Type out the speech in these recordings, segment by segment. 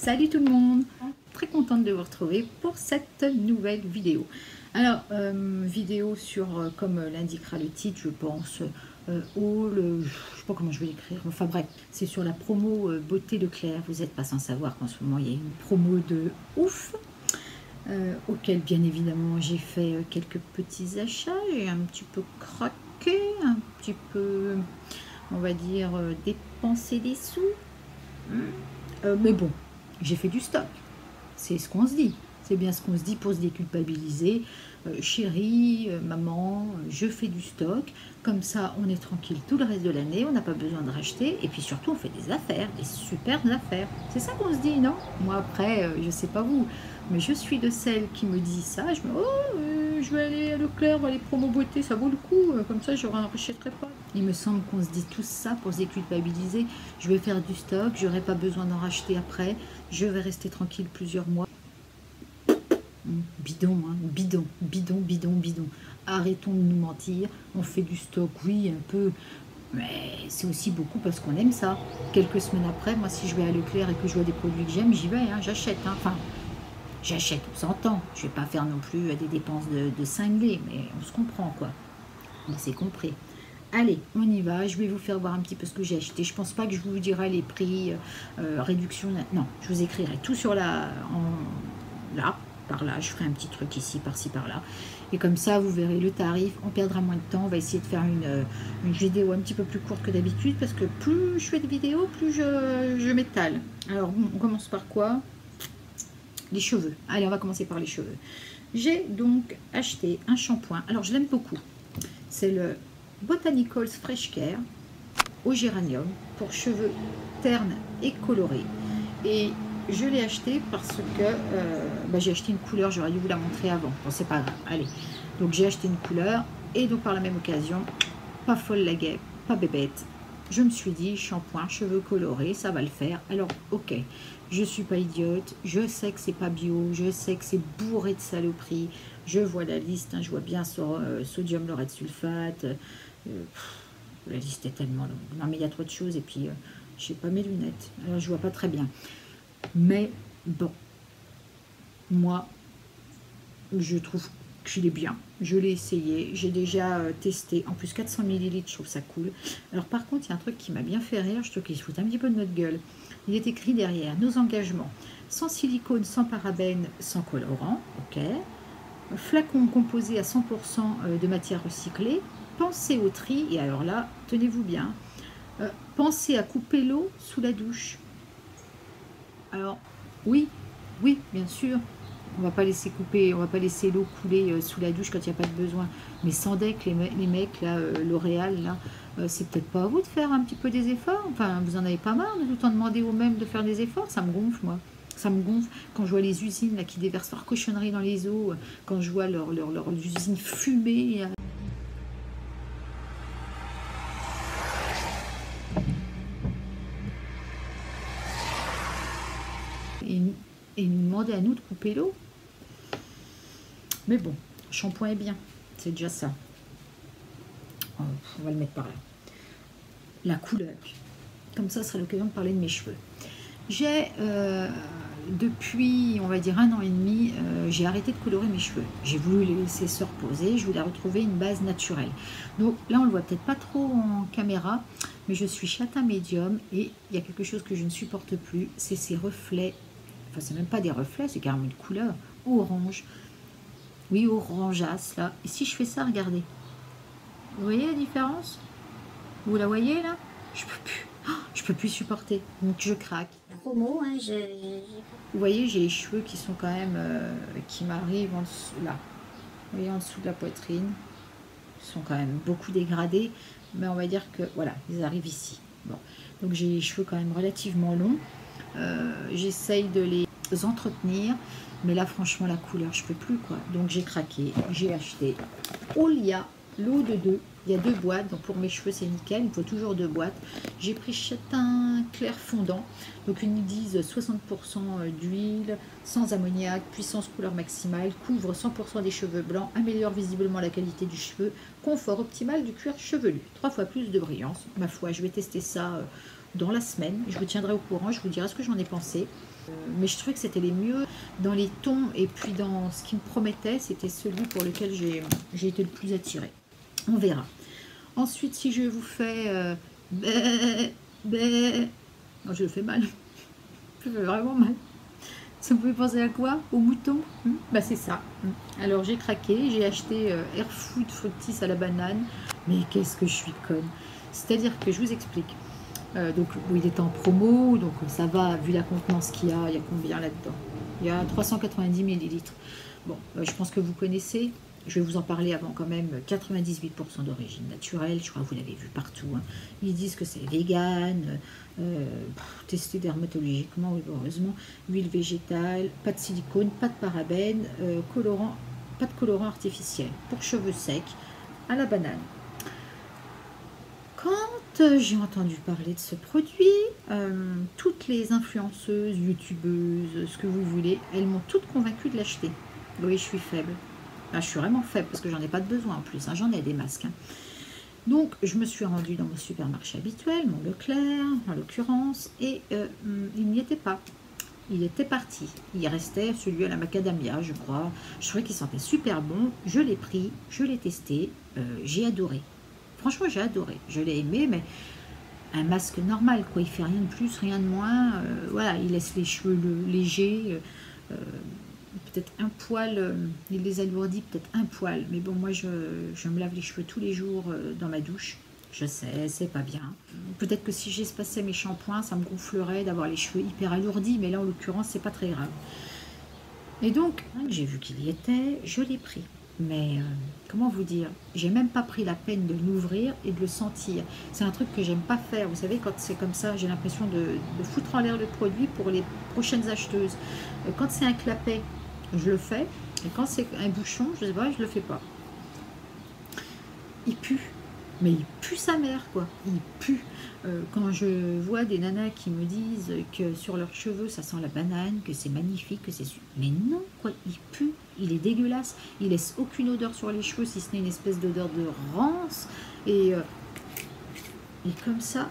Salut tout le monde, très contente de vous retrouver pour cette nouvelle vidéo. Alors, vidéo sur, comme l'indiquera le titre, je pense, haul, je sais pas comment je vais l'écrire, enfin bref, c'est sur la promo Beauté Leclerc. Vous n'êtes pas sans savoir qu'en ce moment il y a une promo de ouf, auquel bien évidemment j'ai fait quelques petits achats, j'ai un petit peu craqué, un petit peu, on va dire, dépensé des sous. Mais bon, j'ai fait du stock. C'est ce qu'on se dit. C'est bien ce qu'on se dit pour se déculpabiliser. Chérie, maman, je fais du stock. Comme ça, on est tranquille tout le reste de l'année. On n'a pas besoin de racheter. Et puis surtout, on fait des affaires, des superbes affaires. C'est ça qu'on se dit, non? Moi, après, je sais pas vous, mais je suis de celles qui me disent ça. Je me dis, oh, je vais aller à Leclerc, les promos beauté, ça vaut le coup. Comme ça, je ne rachèterai pas. Il me semble qu'on se dit tout ça pour se déculpabiliser. Je vais faire du stock, je n'aurai pas besoin d'en racheter après. Je vais rester tranquille plusieurs mois. Bidon, hein, bidon, bidon, bidon, bidon. Arrêtons de nous mentir. On fait du stock, oui, un peu. Mais c'est aussi beaucoup parce qu'on aime ça. Quelques semaines après, moi, si je vais à Leclerc et que je vois des produits que j'aime, j'y vais, hein, j'achète. Hein. Enfin, j'achète, on s'entend. Je ne vais pas faire non plus des dépenses de cinglés, mais on se comprend, quoi. On s'est compris. Allez, on y va. Je vais vous faire voir un petit peu ce que j'ai acheté. Je pense pas que je vous dirai les prix, réduction. Non, je vous écrirai tout sur là, par là. Je ferai un petit truc ici, par-ci, par-là. Et comme ça, vous verrez le tarif. On perdra moins de temps. On va essayer de faire une vidéo un petit peu plus courte que d'habitude parce que plus je fais de vidéos, plus je m'étale. Alors, bon, on commence par quoi? Les cheveux. Allez, on va commencer par les cheveux. J'ai donc acheté un shampoing. Alors, je l'aime beaucoup. C'est le Botanicals Fresh Care au géranium pour cheveux ternes et colorés. Et je l'ai acheté parce que j'ai acheté une couleur, j'aurais dû vous la montrer avant. Bon, c'est pas grave, allez. Donc j'ai acheté une couleur et donc par la même occasion, pas folle la guêpe, pas bébête. Je me suis dit, shampoing, cheveux colorés, ça va le faire. Alors, ok, je suis pas idiote, je sais que c'est pas bio, je sais que c'est bourré de saloperies. Je vois la liste, hein, je vois bien sur sodium laureth sulfate. La liste est tellement longue. Non, mais il y a trop de choses et puis je n'ai pas mes lunettes. Alors, je vois pas très bien. Mais bon, moi, je trouve qu'il est bien. Je l'ai essayé, j'ai déjà testé. En plus, 400 ml, je trouve ça cool. Alors, par contre, il y a un truc qui m'a bien fait rire. Je trouve qu'il se fout un petit peu de notre gueule. Il est écrit derrière, nos engagements. Sans silicone, sans parabènes, sans colorant. Ok. Flacon composé à 100% de matière recyclée. Pensez au tri. Et alors là, tenez-vous bien. Pensez à couper l'eau sous la douche. Alors, oui, bien sûr. On va pas laisser couper, on va pas laisser l'eau couler sous la douche quand il n'y a pas de besoin. Mais sans deck, les mecs, là, L'Oréal, là, c'est peut-être pas à vous de faire un petit peu des efforts. Enfin, vous en avez pas marre de tout le temps demander aux mêmes de faire des efforts. Ça me gonfle, moi. Ça me gonfle quand je vois les usines là, qui déversent leur cochonnerie dans les eaux, quand je vois leurs usines fumées. Et nous demander à nous de couper l'eau. Mais bon, le shampoing est bien, c'est déjà ça. On va le mettre par là. La couleur. Comme ça sera l'occasion de parler de mes cheveux. J'ai, depuis, on va dire 1 an et demi, j'ai arrêté de colorer mes cheveux. J'ai voulu les laisser se reposer, je voulais retrouver une base naturelle. Donc là, on le voit peut-être pas trop en caméra, mais je suis châtain médium et il y a quelque chose que je ne supporte plus, c'est ces reflets. Enfin, c'est même pas des reflets, c'est carrément une couleur orange. Oui, orangeasse, là. Et si je fais ça, regardez. Vous voyez la différence? Vous la voyez, là? Je peux plus. Oh, je peux plus supporter. Donc, je craque. Promo, hein, Vous voyez, j'ai les cheveux qui sont quand même... qui m'arrivent en dessous, là. Vous voyez, en dessous de la poitrine. Ils sont quand même beaucoup dégradés. Mais on va dire que, voilà, ils arrivent ici. Bon. Donc, j'ai les cheveux quand même relativement longs. J'essaye de les entretenir. Mais là, franchement, la couleur, je peux plus, quoi. Donc, j'ai craqué, j'ai acheté Olia, l'eau de 2. Il y a 2 boîtes, donc pour mes cheveux, c'est nickel. Il faut toujours 2 boîtes. J'ai pris châtain clair fondant. Donc, ils disent 60% d'huile, sans ammoniac, puissance couleur maximale, couvre 100% des cheveux blancs, améliore visiblement la qualité du cheveu, confort optimal du cuir chevelu, 3 fois plus de brillance. Ma foi, je vais tester ça dans la semaine. Je vous tiendrai au courant, je vous dirai ce que j'en ai pensé. Mais je trouvais que c'était les mieux dans les tons et puis dans ce qui me promettait, c'était celui pour lequel j'ai été le plus attirée. On verra. Ensuite, si je vous fais non, je le fais mal. Je le fais vraiment mal. Ça me fait penser à quoi? Au mouton? Bah c'est ça. Alors j'ai craqué, j'ai acheté Air Food Fructis à la banane. Mais qu'est-ce que je suis conne. C'est-à-dire que je vous explique. Donc il était en promo, donc ça va, vu la contenance qu'il y a combien là-dedans? Il y a 390 millilitres. Bon, je pense que vous connaissez. Je vais vous en parler avant quand même. 98% d'origine naturelle, je crois que vous l'avez vu partout. Hein. Ils disent que c'est vegan, testé dermatologiquement, oui, heureusement. Huile végétale, pas de silicone, pas de parabènes, colorant, pas de colorant artificiel. Pour cheveux secs, à la banane. Quand j'ai entendu parler de ce produit, toutes les influenceuses, youtubeuses, ce que vous voulez, elles m'ont toutes convaincue de l'acheter. Oui, je suis faible. Enfin, je suis vraiment faible parce que j'en ai pas de besoin en plus. Hein, j'en ai des masques. Hein. Donc, je me suis rendue dans mon supermarché habituel, mon Leclerc en l'occurrence, et il n'y était pas. Il était parti. Il restait celui à la macadamia, je crois. Je trouvais qu'il sentait super bon. Je l'ai pris, je l'ai testé. J'ai adoré. Franchement, j'ai adoré. Je l'ai aimé, mais un masque normal, quoi. Il fait rien de plus, rien de moins. Voilà, il laisse les cheveux légers. Peut-être un poil, il les alourdit, peut-être un poil. Mais bon, moi, je me lave les cheveux tous les jours dans ma douche. Je sais, c'est pas bien. Peut-être que si j'espaçais mes shampoings, ça me gonflerait d'avoir les cheveux hyper alourdis. Mais là, en l'occurrence, c'est pas très grave. Et donc, j'ai vu qu'il y était, je l'ai pris. Mais comment vous dire, j'ai même pas pris la peine de l'ouvrir et de le sentir. C'est un truc que j'aime pas faire. Vous savez, quand c'est comme ça, j'ai l'impression de foutre en l'air le produit pour les prochaines acheteuses. Quand c'est un clapet, je le fais. Et quand c'est un bouchon, je sais pas, je le fais pas. Il pue. Mais il pue sa mère, quoi. Il pue. Quand je vois des nanas qui me disent que sur leurs cheveux, ça sent la banane, que c'est magnifique, que c'est... Mais non, quoi. Il pue. Il est dégueulasse. Il laisse aucune odeur sur les cheveux, si ce n'est une espèce d'odeur de rance. Et comme ça,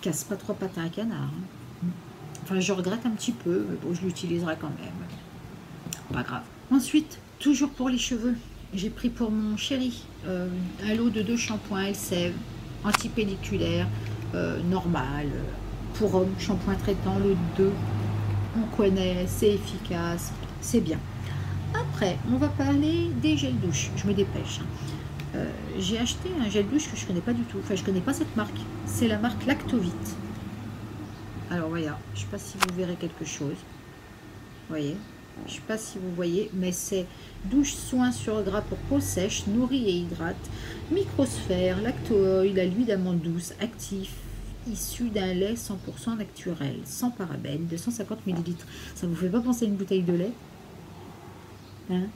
casse pas trois pattes à un canard. Hein. Enfin, je regrette un petit peu, mais bon, je l'utiliserai quand même. Pas grave. Ensuite, toujours pour les cheveux, j'ai pris pour mon chéri un lot de 2 shampoings Elseve, antipelliculaire, normal, pour homme, shampoing traitant, lot de 2. On connaît, c'est efficace, c'est bien. Après, on va parler des gels douche. Je me dépêche. J'ai acheté un gel douche que je ne connais pas du tout. Enfin, je ne connais pas cette marque. C'est la marque Lactovite. Alors, voilà. Je ne sais pas si vous verrez quelque chose. Vous voyez? Je ne sais pas si vous voyez, mais c'est douche soin sur gras pour peau sèche, nourrit et hydrate, microsphère, lacto-oil à l'huile d'amande douce, actif, issu d'un lait 100% naturel, sans parabènes, 250 ml. Ça vous fait pas penser à une bouteille de lait? Hein?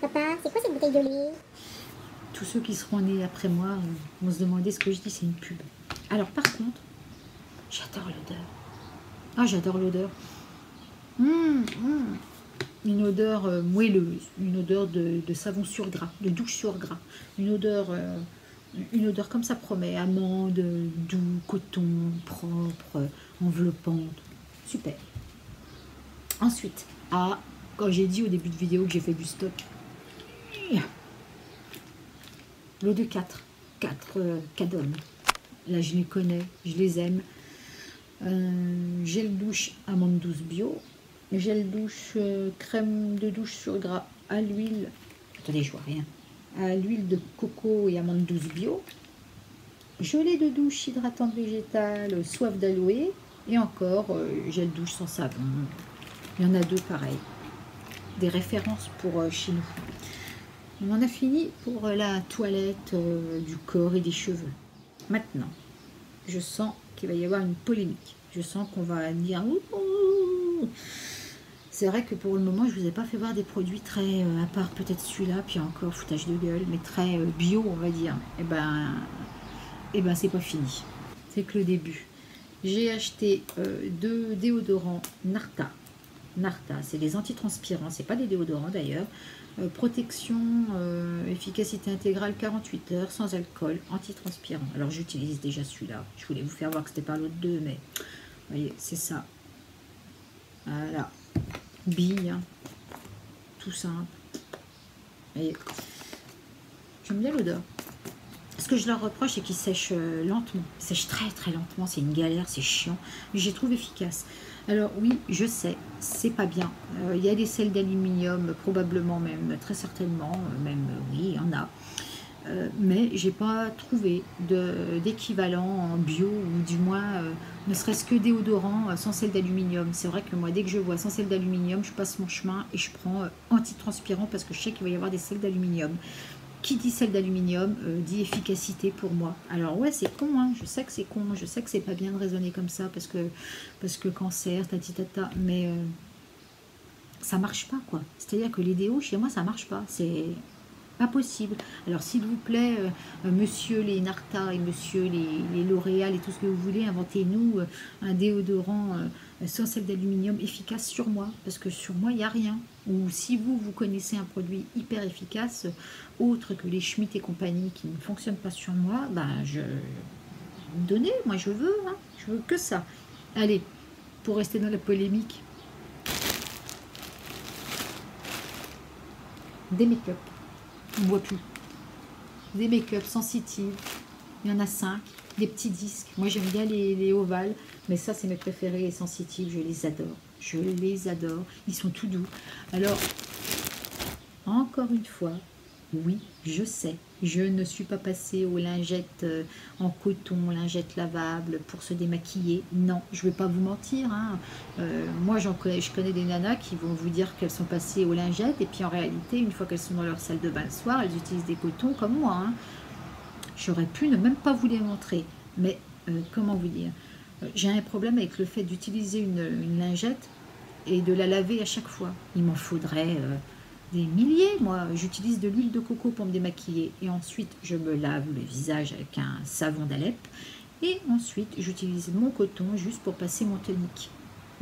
Papa, c'est quoi cette bouteille de lait? Tous ceux qui seront nés après moi vont se demander ce que je dis, c'est une pub. Alors par contre, j'adore l'odeur. Ah, j'adore l'odeur. Une odeur moelleuse, une odeur de savon sur gras, de douche sur gras, une odeur comme ça promet, amande, doux, coton, propre, enveloppante, super. Ensuite, quand j'ai dit au début de vidéo que j'ai fait du stock, l'eau de 4 Cadom, là je les connais, je les aime, gel douche amande douce bio, gel douche, crème de douche sur gras à l'huile, attendez, je vois rien, à l'huile de coco et amande douce bio, gelée de douche hydratante végétale, soif d'aloe, et encore gel douche sans savon. Il y en a 2 pareils, des références pour chez nous. On en a fini pour la toilette du corps et des cheveux. Maintenant, je sens qu'il va y avoir une polémique. Je sens qu'on va dire... C'est vrai que pour le moment, je ne vous ai pas fait voir des produits très... à part peut-être celui-là, puis encore foutage de gueule, mais très bio, on va dire. Et ben c'est pas fini. C'est que le début. J'ai acheté 2 déodorants Narta. Narta, c'est des antitranspirants, c'est pas des déodorants d'ailleurs. Protection, efficacité intégrale 48 heures, sans alcool, antitranspirant. Alors j'utilise déjà celui-là. Je voulais vous faire voir que c'était pas l'autre deux, mais vous voyez, c'est ça. Voilà. Bille, hein. Tout simple. Vous voyez. J'aime bien l'odeur. Ce que je leur reproche, c'est qu'ils sèchent lentement. Ils sèchent très très lentement. C'est une galère, c'est chiant. Mais je les trouve efficaces. Alors oui, je sais, c'est pas bien. Il y a des sels d'aluminium, probablement même, très certainement, même oui, il y en a. Mais j'ai pas trouvé d'équivalent en bio, ou du moins, ne serait-ce que déodorant sans sel d'aluminium. C'est vrai que moi, dès que je vois sans sel d'aluminium, je passe mon chemin et je prends antitranspirant parce que je sais qu'il va y avoir des sels d'aluminium. Qui dit sel d'aluminium dit efficacité pour moi. Alors ouais, c'est con, hein, je sais que c'est con, je sais que c'est pas bien de raisonner comme ça parce que cancer, tatitata, mais ça marche pas, quoi. C'est-à-dire que les déos, chez moi, ça marche pas. C'est pas possible. Alors s'il vous plaît, monsieur les Narta et monsieur les L'Oréal et tout ce que vous voulez, inventez-nous un déodorant sans sel d'aluminium efficace sur moi, parce que sur moi il n'y a rien. Ou si vous connaissez un produit hyper efficace autre que les Schmitt et compagnie qui ne fonctionnent pas sur moi, ben donnez, moi je veux, hein, je veux que ça. Allez, pour rester dans la polémique, des make-up. On ne voit plus. Des make-up sensitives. Il y en a 5. Des petits disques. Moi, j'aime bien les ovales. Mais ça, c'est mes préférés, les sensitifs. Je les adore. Je les adore. Ils sont tout doux. Alors, encore une fois, oui, je sais. Je ne suis pas passée aux lingettes en coton, lingettes lavables pour se démaquiller. Non, je ne vais pas vous mentir. Hein. Moi, je connais des nanas qui vont vous dire qu'elles sont passées aux lingettes. Et puis en réalité, une fois qu'elles sont dans leur salle de bain le soir, elles utilisent des cotons comme moi. Hein. J'aurais pu ne même pas vous les montrer. Mais comment vous dire, j'ai un problème avec le fait d'utiliser une lingette et de la laver à chaque fois. Il m'en faudrait... des milliers, moi. J'utilise de l'huile de coco pour me démaquiller. Et ensuite, je me lave le visage avec un savon d'Alep. Et ensuite, j'utilise mon coton juste pour passer mon tonique.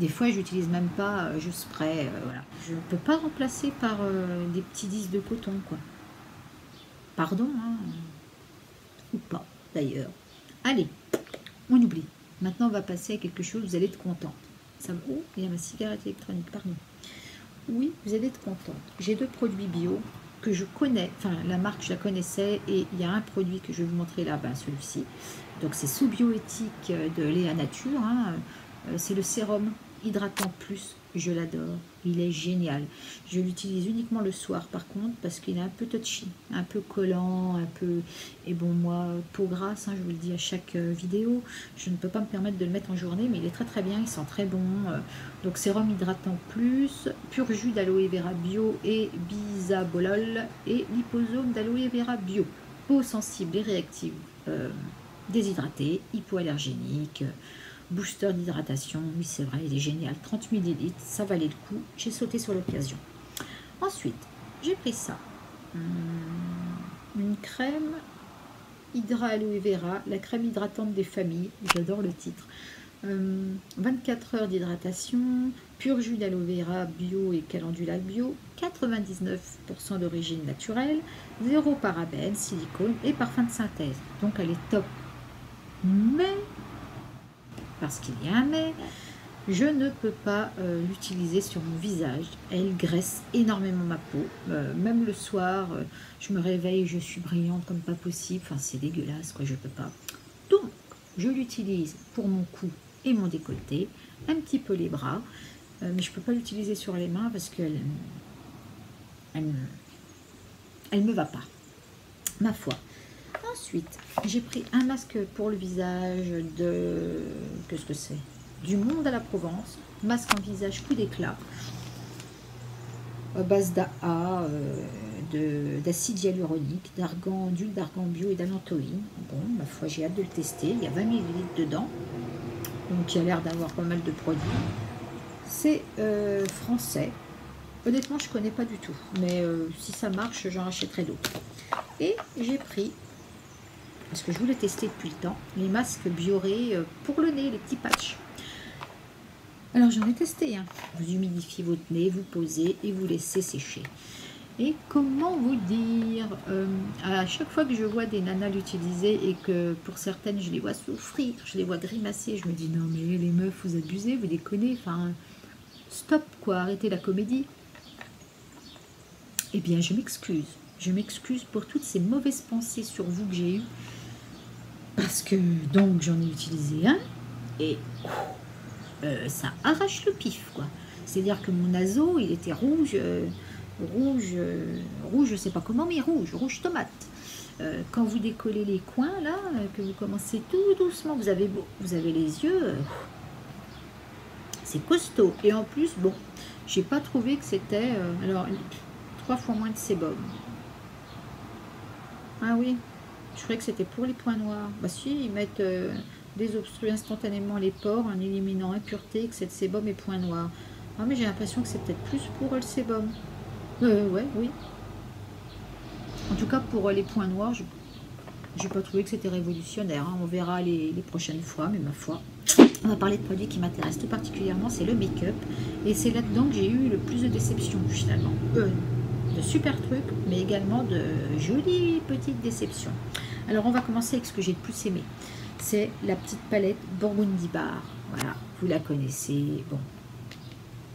Des fois, j'utilise même pas, je spray. Voilà. Je ne peux pas remplacer par des petits disques de coton, quoi. Pardon, hein. Ou pas, d'ailleurs. Allez, on oublie. Maintenant, on va passer à quelque chose, vous allez être contente. Ça... Oh, il y a ma cigarette électronique, pardon. Oui, vous allez être contente. J'ai 2 produits bio que je connais, enfin la marque je la connaissais, et il y a un produit que je vais vous montrer là, ben, celui-ci. Donc c'est sous bioéthique de Léa Nature, hein. C'est le sérum hydratant plus, je l'adore, il est génial. Je l'utilise uniquement le soir par contre parce qu'il est un peu touchy, un peu collant, un peu... Et bon, moi, peau grasse, hein, je vous le dis à chaque vidéo, je ne peux pas me permettre de le mettre en journée, mais il est très très bien, il sent très bon. Donc sérum hydratant plus, pur jus d'aloe vera bio et bisabolol et liposome d'aloe vera bio. Peau sensible et réactive, déshydratée, hypoallergénique, booster d'hydratation, oui c'est vrai, il est génial, 30 ml, ça valait le coup, j'ai sauté sur l'occasion. Ensuite, j'ai pris ça, une crème Hydra Aloe Vera, la crème hydratante des familles, j'adore le titre. 24 heures d'hydratation, pur jus d'aloe vera bio et calendula bio, 99% d'origine naturelle, 0 parabènes, silicone et parfum de synthèse. Donc elle est top. Mais, parce qu'il y a un mais, je ne peux pas l'utiliser sur mon visage. Elle graisse énormément ma peau. Même le soir, je me réveille, je suis brillante comme pas possible. Enfin, c'est dégueulasse, quoi, je peux pas. Donc, je l'utilise pour mon cou et mon décolleté, un petit peu les bras, mais je peux pas l'utiliser sur les mains parce qu'elle elle me va pas, ma foi. Ensuite, j'ai pris un masque pour le visage de... Qu'est-ce que c'est? Du Monde à la Provence, masque en visage coup d'éclat, à base d'AA, d'acide hyaluronique, d'huile d'argan bio et d'alantoïne. Bon, ma foi, j'ai hâte de le tester. Il y a 20 ml dedans, donc il a l'air d'avoir pas mal de produits. C'est français. Honnêtement, je ne connais pas du tout, mais si ça marche, j'en rachèterai d'autres. Et j'ai pris, parce que je voulais tester depuis le temps, les masques Bioré pour le nez, les petits patchs. Alors j'en ai testé un. Vous humidifiez votre nez, vous posez et vous laissez sécher. Et comment vous dire, à chaque fois que je vois des nanas l'utiliser et que pour certaines je les vois souffrir, je les vois grimacer, je me dis non mais les meufs vous abusez, vous déconnez, enfin stop quoi, arrêtez la comédie. Eh bien je m'excuse pour toutes ces mauvaises pensées sur vous que j'ai eues, parce que donc j'en ai utilisé un et ça arrache le pif quoi. C'est-à-dire que mon naso il était rouge. Rouge, je sais pas comment, mais rouge tomate. Quand vous décollez les coins, là, que vous commencez tout doucement, vous avez les yeux, c'est costaud. Et en plus, bon, j'ai pas trouvé que c'était, alors, 3 fois moins de sébum. Ah oui, je croyais que c'était pour les points noirs. Bah si, ils mettent désobstruer instantanément les pores en éliminant impureté, que c'est sébum et points noirs. Ah mais j'ai l'impression que c'est peut-être plus pour le sébum. Ouais, oui. En tout cas, pour les points noirs, je n'ai pas trouvé que c'était révolutionnaire. Hein. On verra les prochaines fois, mais ma foi. On va parler de produits qui m'intéressent tout particulièrement, c'est le make-up. Et c'est là-dedans que j'ai eu le plus de déceptions, finalement. De super trucs, mais également de jolies petites déceptions. Alors, on va commencer avec ce que j'ai le plus aimé. C'est la petite palette Burgundy Bar. Voilà, vous la connaissez. Bon,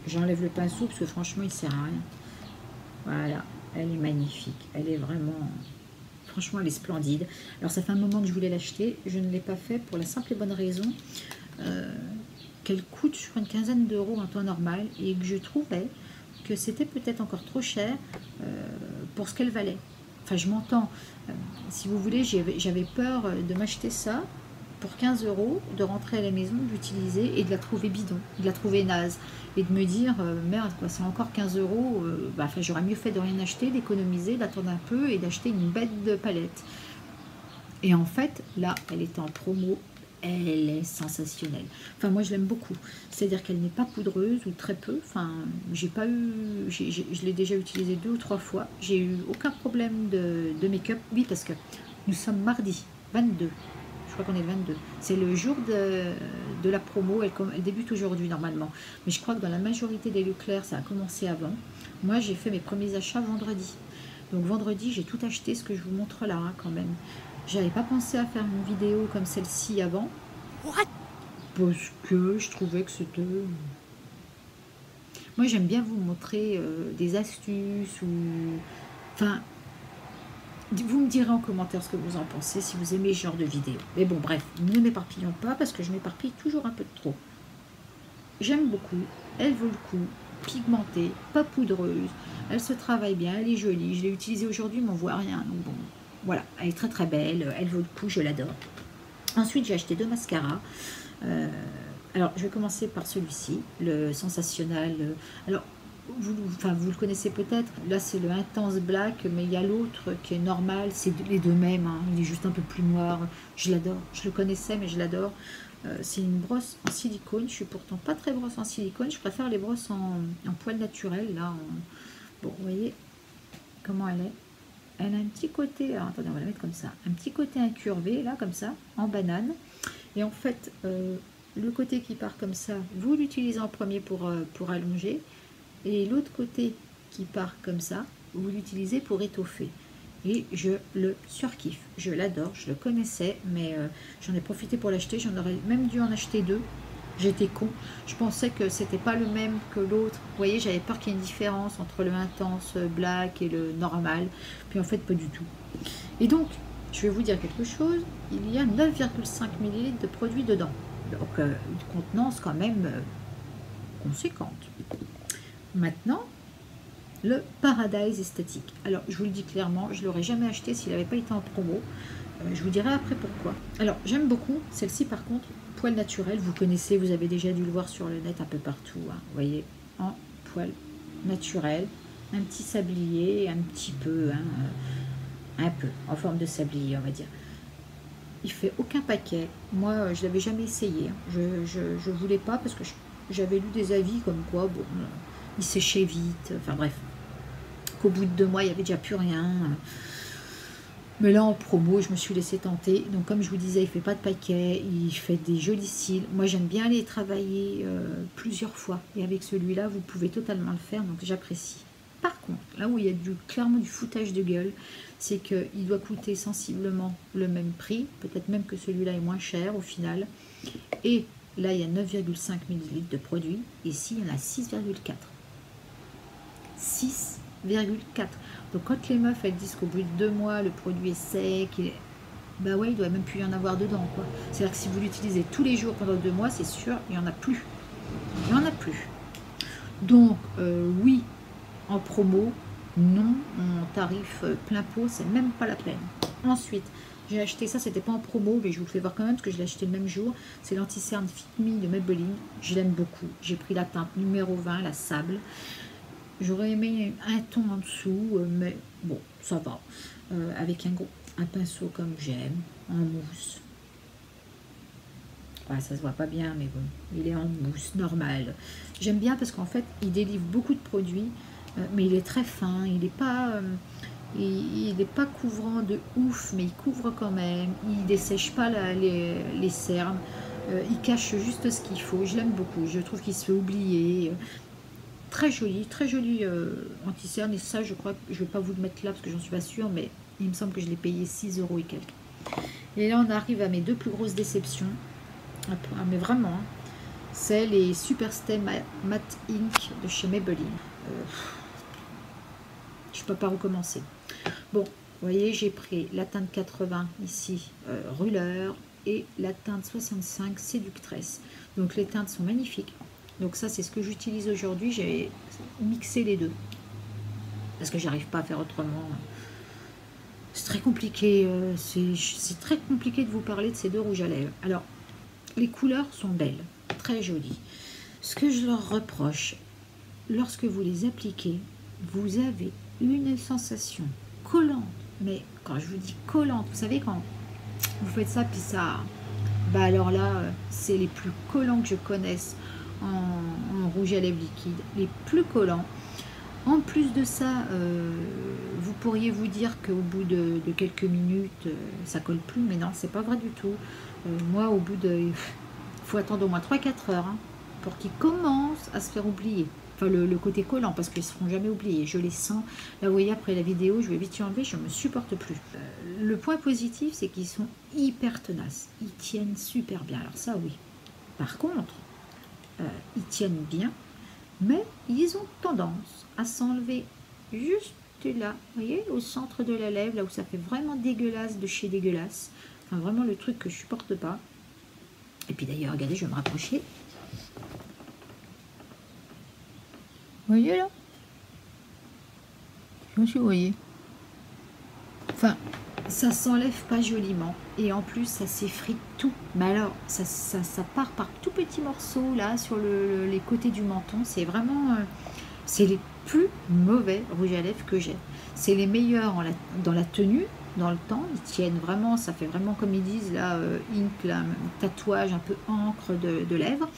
j'enlève le pinceau parce que franchement, il ne sert à rien. Voilà, elle est magnifique. Elle est vraiment... Franchement, elle est splendide. Alors, ça fait un moment que je voulais l'acheter. Je ne l'ai pas fait pour la simple et bonne raison qu'elle coûte, je crois, une quinzaine d'euros en temps normal. Et que je trouvais que c'était peut-être encore trop cher pour ce qu'elle valait. Enfin, je m'entends. Si vous voulez, j'avais peur de m'acheter ça pour 15 euros, de rentrer à la maison, d'utiliser et de la trouver bidon, de la trouver naze. Et de me dire, merde, quoi, c'est encore 15 euros, bah, j'aurais mieux fait de rien acheter, d'économiser, d'attendre un peu et d'acheter une bête de palette. Et en fait, là, elle était en promo, elle est sensationnelle. Enfin, moi, je l'aime beaucoup. C'est-à-dire qu'elle n'est pas poudreuse ou très peu. Enfin, j'ai pas eu, je l'ai déjà utilisée 2 ou 3 fois. J'ai eu aucun problème de make-up. Oui, parce que nous sommes mardi 22. Je crois qu'on est le 22. C'est le jour de la promo. Elle débute aujourd'hui normalement. Mais je crois que dans la majorité des Leclerc, ça a commencé avant. Moi, j'ai fait mes premiers achats vendredi. Donc vendredi, j'ai tout acheté, ce que je vous montre là hein, quand même. J'avais pas pensé à faire une vidéo comme celle-ci avant. Parce que je trouvais que c'était... Moi, j'aime bien vous montrer des astuces ou... Enfin... Vous me direz en commentaire ce que vous en pensez, si vous aimez ce genre de vidéo. Mais bon, bref, ne m'éparpillons pas, parce que je m'éparpille toujours un peu de trop. J'aime beaucoup, elle vaut le coup, pigmentée, pas poudreuse, elle se travaille bien, elle est jolie. Je l'ai utilisée aujourd'hui, mais on voit rien. Donc bon, voilà, elle est très très belle, elle vaut le coup, je l'adore. Ensuite, j'ai acheté 2 mascaras. Alors, je vais commencer par celui-ci, le Sensationnel. Alors, vous le connaissez peut-être, là c'est le Intense Black, mais il y a l'autre qui est normal, c'est les deux mêmes, hein. Il est juste un peu plus noir, je l'adore, je le connaissais mais je l'adore. C'est une brosse en silicone, je suis pourtant pas très brosse en silicone, je préfère les brosses en poil naturel, là, bon vous voyez comment elle est, elle a un petit côté, alors attendez on va la mettre comme ça, un petit côté incurvé là comme ça, en banane, et en fait le côté qui part comme ça, vous l'utilisez en premier pour allonger, et l'autre côté qui part comme ça, vous l'utilisez pour étoffer. Et je le surkiffe. Je l'adore, je le connaissais, mais j'en ai profité pour l'acheter. J'en aurais même dû en acheter 2. J'étais con. Je pensais que c'était pas le même que l'autre. Vous voyez, j'avais peur qu'il y ait une différence entre le intense black et le normal. Puis en fait, pas du tout. Et donc, je vais vous dire quelque chose. Il y a 9,5 ml de produits dedans. Donc, une contenance quand même conséquente. Maintenant, le Paradise Esthétique. Alors, je vous le dis clairement, je ne l'aurais jamais acheté s'il n'avait pas été en promo. Je vous dirai après pourquoi. Alors, j'aime beaucoup. Celle-ci, par contre, poil naturel. Vous connaissez, vous avez déjà dû le voir sur le net un peu partout. Hein, vous voyez, en poil naturel. Un petit sablier, un petit peu, hein, un peu, en forme de sablier, on va dire. Il fait aucun paquet. Moi, je ne l'avais jamais essayé. Je ne voulais pas parce que j'avais lu des avis comme quoi, bon... il séchait vite, enfin bref, qu'au bout de 2 mois, il n'y avait déjà plus rien. Mais là, en promo, je me suis laissé tenter. Donc, comme je vous disais, il fait pas de paquet, il fait des jolis cils. Moi, j'aime bien les travailler plusieurs fois. Et avec celui-là, vous pouvez totalement le faire, donc j'apprécie. Par contre, là où il y a clairement du foutage de gueule, c'est qu'il doit coûter sensiblement le même prix. Peut-être même que celui-là est moins cher au final. Et là, il y a 9,5 ml de produit. Ici, il y en a 6,4. 6,4. Donc quand les meufs elles disent qu'au bout de 2 mois le produit est sec, bah ouais, il doit même plus y en avoir dedans quoi. C'est-à-dire que si vous l'utilisez tous les jours pendant 2 mois, c'est sûr, il n'y en a plus. Il n'y en a plus. Donc oui, en promo, non, en tarif plein pot, c'est même pas la peine. Ensuite, j'ai acheté ça, c'était pas en promo, mais je vous le fais voir quand même parce que je l'ai acheté le même jour. C'est l'anti-cerne Fit Me de Maybelline. Je l'aime beaucoup. J'ai pris la teinte numéro 20, la sable. J'aurais aimé un ton en dessous, mais bon, ça va. Avec un pinceau comme j'aime, en mousse. Ouais, ça se voit pas bien, mais bon, il est en mousse, normal. J'aime bien parce qu'en fait, il délivre beaucoup de produits, mais il est très fin, il n'est pas... il n'est pas couvrant de ouf, mais il couvre quand même. Il ne dessèche pas les cernes. Il cache juste ce qu'il faut. Je l'aime beaucoup. Je trouve qu'il se fait oublier. Très joli anti-cerne. Et ça, je crois que je ne vais pas vous le mettre là parce que j'en suis pas sûre, mais il me semble que je l'ai payé 6 € et quelques. Et là, on arrive à mes 2 plus grosses déceptions. Ah, mais vraiment, hein. C'est les Superstay Matte Ink de chez Maybelline. Je ne peux pas recommencer. Bon, vous voyez, j'ai pris la teinte 80 ici, Ruller, et la teinte 65, Séductress. Donc les teintes sont magnifiques. Donc ça, c'est ce que j'utilise aujourd'hui. J'ai mixé les deux. Parce que j'arrive pas à faire autrement. C'est très compliqué. C'est très compliqué de vous parler de ces deux rouges à lèvres. Alors, les couleurs sont belles, très jolies. Ce que je leur reproche, lorsque vous les appliquez, vous avez une sensation collante. Mais quand je vous dis collante, vous savez quand vous faites ça, puis ça... Bah alors là, c'est les plus collants que je connaisse en rouge à lèvres liquide. Les plus collants. En plus de ça, vous pourriez vous dire qu'au bout de quelques minutes, ça colle plus. Mais non, c'est pas vrai du tout. Moi, au bout de... Il faut attendre au moins 3-4 heures hein, pour qu'ils commencent à se faire oublier. Enfin, le côté collant, parce qu'ils ne seront jamais oubliés. Je les sens. Là, vous voyez, après la vidéo, je vais vite y enlever, je ne me supporte plus. Le point positif, c'est qu'ils sont hyper tenaces. Ils tiennent super bien. Alors ça, oui. Par contre, ils tiennent bien, mais ils ont tendance à s'enlever juste là, vous voyez, au centre de la lèvre, là où ça fait vraiment dégueulasse de chez dégueulasse. Enfin, vraiment le truc que je supporte pas. Et puis d'ailleurs, regardez, je vais me rapprocher. Vous voyez là? Je sais pas si vous voyez. Enfin, ça s'enlève pas joliment. Et en plus, ça s'effrite tout. Mais alors, ça part par tout petits morceaux là, sur les côtés du menton. C'est vraiment... c'est les plus mauvais rouges à lèvres que j'ai. C'est les meilleurs dans la tenue, dans le temps. Ils tiennent vraiment, ça fait vraiment comme ils disent là, ink, là, tatouage, un peu encre de lèvres.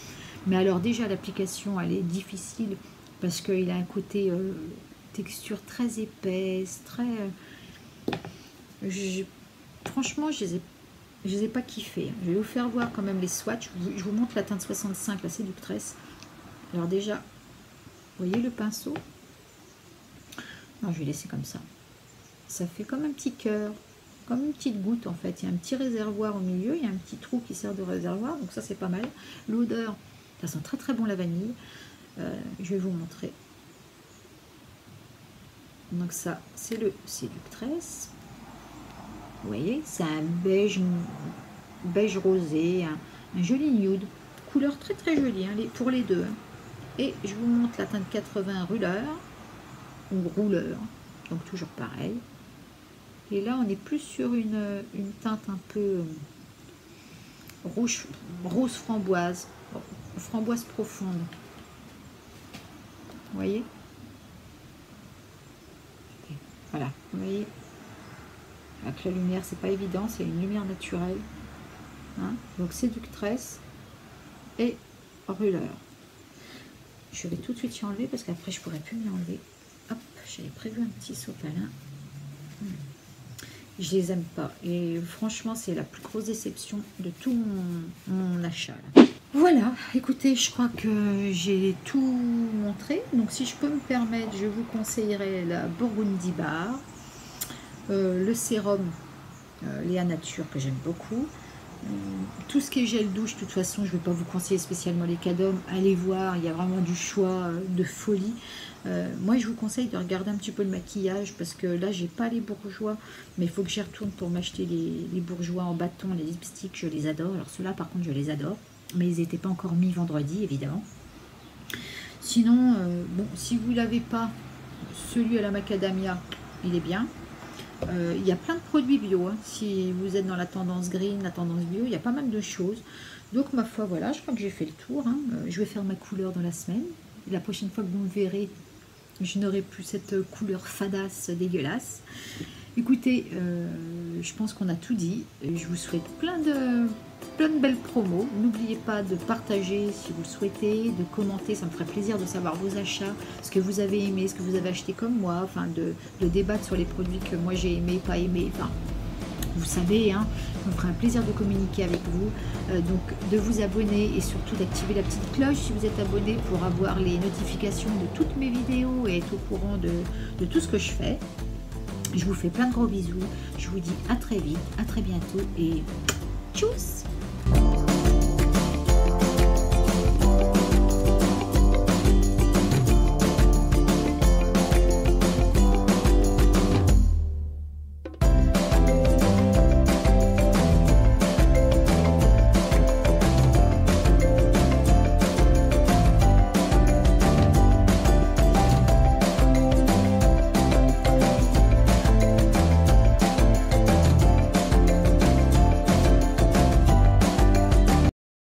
Mais alors déjà, l'application, elle est difficile parce qu'il a un côté texture très épaisse, très... franchement, je les ai pas kiffés. Je vais vous faire voir quand même les swatchs. Je vous montre la teinte 65, la séductrice. Alors déjà, vous voyez le pinceau? Non, je vais laisser comme ça. Ça fait comme un petit cœur, comme une petite goutte en fait. Il y a un petit réservoir au milieu, il y a un petit trou qui sert de réservoir, donc ça c'est pas mal. L'odeur, ça sent très très bon la vanille. Je vais vous montrer. Donc ça, c'est le séductrice. Vous voyez, c'est un beige rosé, un joli nude. Couleur très très jolie hein, pour les deux. Hein. Et je vous montre la teinte 80 Ruller, ou rouleur, donc toujours pareil. Et là, on est plus sur une teinte un peu rose framboise, framboise profonde. Vous voyez? Voilà, vous voyez? Avec la lumière, c'est pas évident, c'est une lumière naturelle. Hein, donc séductrice et Ruller. Je vais tout de suite y enlever parce qu'après je pourrais plus m'y enlever. Hop, j'avais prévu un petit sopalin. Je les aime pas. Et franchement, c'est la plus grosse déception de tout mon achat. Là. Voilà, écoutez, je crois que j'ai tout montré. Donc si je peux me permettre, je vous conseillerais la Burgundy Bar, le sérum Léa Nature que j'aime beaucoup. Tout ce qui est gel douche, de toute façon, je ne vais pas vous conseiller spécialement les Cadom. Allez voir, il y a vraiment du choix de folie. Moi, je vous conseille de regarder un petit peu le maquillage parce que là, j'ai pas les bourgeois, mais il faut que j'y retourne pour m'acheter les bourgeois en bâton, les lipsticks, je les adore. Alors ceux-là, par contre, je les adore, mais ils n'étaient pas encore mis vendredi, évidemment. Sinon, bon, si vous l'avez pas, celui à la macadamia, il est bien. Il y a plein de produits bio, hein. Si vous êtes dans la tendance green, la tendance bio, il y a pas mal de choses. Donc ma foi, voilà, je crois que j'ai fait le tour, hein. Je vais faire ma couleur dans la semaine. La prochaine fois que vous me verrez, je n'aurai plus cette couleur fadasse dégueulasse. Écoutez, je pense qu'on a tout dit. Je vous souhaite plein de belles promos. N'oubliez pas de partager si vous le souhaitez, de commenter, ça me ferait plaisir de savoir vos achats, ce que vous avez aimé, ce que vous avez acheté comme moi, enfin de débattre sur les produits que moi j'ai aimé, pas aimé, enfin vous savez, hein, ça me ferait un plaisir de communiquer avec vous, donc de vous abonner et surtout d'activer la petite cloche si vous êtes abonné pour avoir les notifications de toutes mes vidéos et être au courant de tout ce que je fais. Je vous fais plein de gros bisous, je vous dis à très vite, à très bientôt et tchuss!